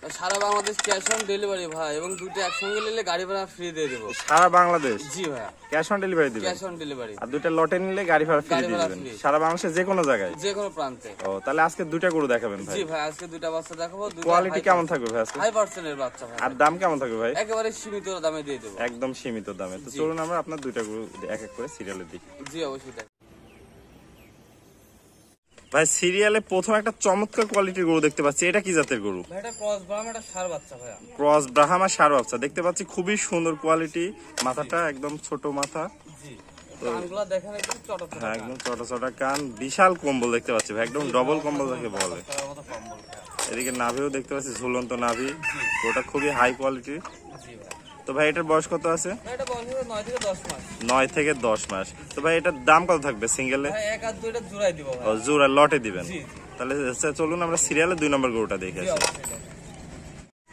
Sara Bangladesh cash on delivery ভাই, এবং দুটো একসঙ্গে নিলে গাড়ি ভাড়া ফ্রি দিয়ে দেবো। সারা বাংলাদেশ? জি ভাই, ক্যাশ অন ডেলিভারি দিবেন? Cash on delivery. আর দুটো লটে নিলে গাড়ি ভাড়া ফ্রি দিয়ে দিবেন সারা বাংলাদেশের যে কোনো জায়গায়, যে কোনো প্রান্তে। ও তাহলে আজকে দুইটা গরু দেখাবেন ভাই? জি ভাই, আজকে দুইটা বাচ্চা দেখাবো। কোয়ালিটি কেমন থাকবে ভাই আজকে? হাই পার্সেন্টের বাচ্চা ভাই। আর দাম কেমন থাকবে ভাই? একেবারে সীমিত দামে দিয়ে দেবো। একদম সীমিত দামে। তো চলুন আমরা আপনার দুইটা গরু এক এক করে সিরিয়ালে দেখি। জি অবশ্যই। ভাই সিরিয়ালে প্রথম একটা চমৎকার কোয়ালিটির গরু দেখতে পাচ্ছি, এটা কি জাতের গরু? ভাই এটা ক্রস ব্রাহ্মা, এটা ষাঁড় বাচ্চা ভাই। ক্রস ব্রাহ্মা ষাঁড় বাচ্চা দেখতে পাচ্ছি, খুবই সুন্দর কোয়ালিটি। মাথাটা একদম ছোট মাথা। জি, কানগুলো দেখেন একদম চটা চটা। হ্যাঁ একদম চটা চটা কান, বিশাল কম্বল দেখতে পাচ্ছি ভাই, একদম ডবল কম্বল যাকে বলে। এদিকে নাভিও দেখতে পাচ্ছি, ঝুলন্ত নাভি। ওটা খুবই হাই কোয়ালিটির। তো ভাই এটার বয়স কত আছে? এটা বয়স 9 থেকে 10 মাস। 9 থেকে 10 মাস। তো ভাই এটার দাম কত থাকবে সিঙ্গেলে? ভাই এক আর দুইটা জোড়াই দিব ভাই। ও জোড়া লটে দিবেন? তাহলে চলুন আমরা সিরিয়ালে 2 নম্বর গরুটা দেখে আসি।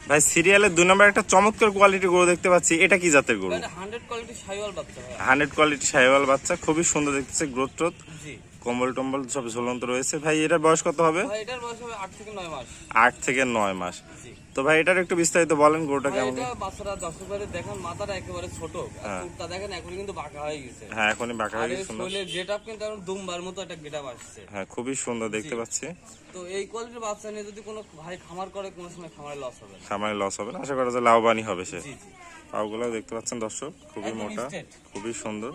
ভাই সিরিয়ালে 2 নম্বর একটা চমৎকার কোয়ালিটির গরু দেখতে পাচ্ছি, এটা কি জাতের গরু? এটা 100 কোয়ালিটি শাহিওয়াল বাচ্চা ভাই। 100 কোয়ালিটি শাহিওয়াল বাচ্চা, খুবই সুন্দর দেখতেছে, গ্রোথ ট্রোথ, জি কম্বল টম্বল সব ঝুলন্ত রয়েছে। ভাই এটার বয়স কত হবে? ভাই এটার বয়স হবে 8 থেকে 9 মাস। 8 থেকে 9 মাস। জি। তো ভাই এটার একটু বিস্তারিত বলেন, গরুটা কেমন? এটা বাচ্চারা দর্শকদের দেখেন, মাথাটা একেবারে ছোট, আর টুকটা দেখেন এখনই কিন্তু বাঁকা হয়ে গেছে। হ্যাঁ এখনই বাঁকা হয়ে গেছে। সুন্দর শরীরের গেটআপ কিন্তু এখন দুমবার মতো একটা গেটআপ আসছে। হ্যাঁ খুবই সুন্দর দেখতে পাচ্ছি। তো এই কোয়ালিটির বাচ্চা নিয়ে যদি কোনো ভাই খামার করে, কোনো সময় খামারে লস হবে না। খামারে লস হবে না, আশা করা যায় লাভবানই হবে সে। জি জি। পাগুলো দেখতে পাচ্ছেন দর্শক, খুবই একদম মোটা, straight। খুবই সুন্দর।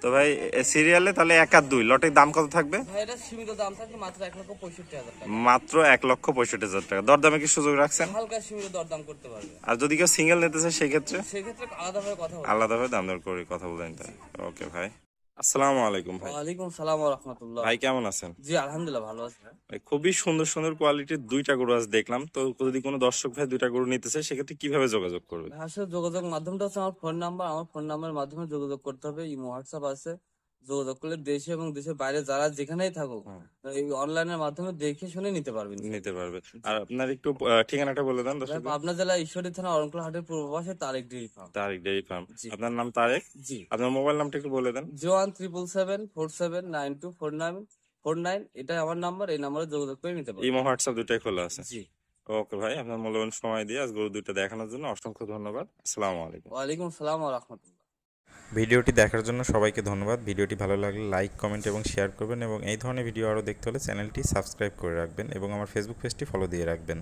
তো ভাই সিরিয়ালে তাহলে 1 আর 2 লটের দাম কত থাকবে? ভাই এটা সীমিত দাম থাকবে মাত্র 1,65,000 টাকা। মাত্র 1,65,000 টাকা। দরদামে কি সুযোগ রাখছেন? হালকা সীমিত দরদাম করতে পারবে। আর যদি কেউ সিঙ্গেল নিতে চায় সেই ক্ষেত্রে? সেক্ষেত্রে আলাদাভাবে কথা বলবো। আলাদাভাবে দাম দর করে কথা বলে নিতে হবে। ওকে ভাই, আসসালামু আলাইকুম ভাই। ওয়ালাইকুম সালাম ওয়া রাহমাতুল্লাহ। ভাই কেমন আছেন? জি আলহামদুলিল্লাহ ভালো আছি ভাই। ভাই খুবই সুন্দর সুন্দর কোয়ালিটির দুইটা গরু আজ দেখলাম। তো যদি কোনো দর্শক ভাই দুইটা গরু নিতে চায় সেক্ষেত্রে কিভাবে যোগাযোগ করবে? আসলে যোগাযোগ মাধ্যমটা হচ্ছে আমার ফোন নাম্বার। আমার ফোন নাম্বারের মাধ্যমে যোগাযোগ করতে হবে। ইমো হোয়াটসঅ্যাপ আছে। যোগাযোগ করলে দেশে এবং দেশের বাইরে যারা যেখানেই থাকুক, এই অনলাইনের মাধ্যমে দেখে শুনে নিতে পারবেন। নিতে পারবে। আর আপনার একটু ঠিকানাটা বলে দেন দর্শক। পাবনা জেলা ঈশ্বরদী থানা অরণকুলা হাটের পূর্ব পাশে Tarek dairy farm. Tarek dairy farm. জি। আপনার নাম তারেক? জি। আপনার মোবাইল নামটা একটু বলে দেন। 01777479249। এটাই আমার নাম্বার, এই নাম্বারে যোগাযোগ করে নিতে পারবেন। ইমো হোয়াটসঅ্যাপ দুটাই খোলা আছে? জি। ওকে ভাই, আপনার মূল্যবান সময় দিয়ে আজ গরু দুইটা দেখানোর জন্য অসংখ্য ধন্যবাদ। আসসালামু আলাইকুম। ওয়ালাইকুম সালাম ওয়া রাহমাতুল্লাহ। ভিডিওটি দেখার জন্য সবাইকে ধন্যবাদ। ভিডিওটি ভালো লাগলে লাইক, কমেন্ট এবং শেয়ার করবেন, এবং এই ধরনের ভিডিও আরও দেখতে হলে চ্যানেলটি সাবস্ক্রাইব করে রাখবেন এবং আমার ফেসবুক পেজটি ফলো দিয়ে রাখবেন।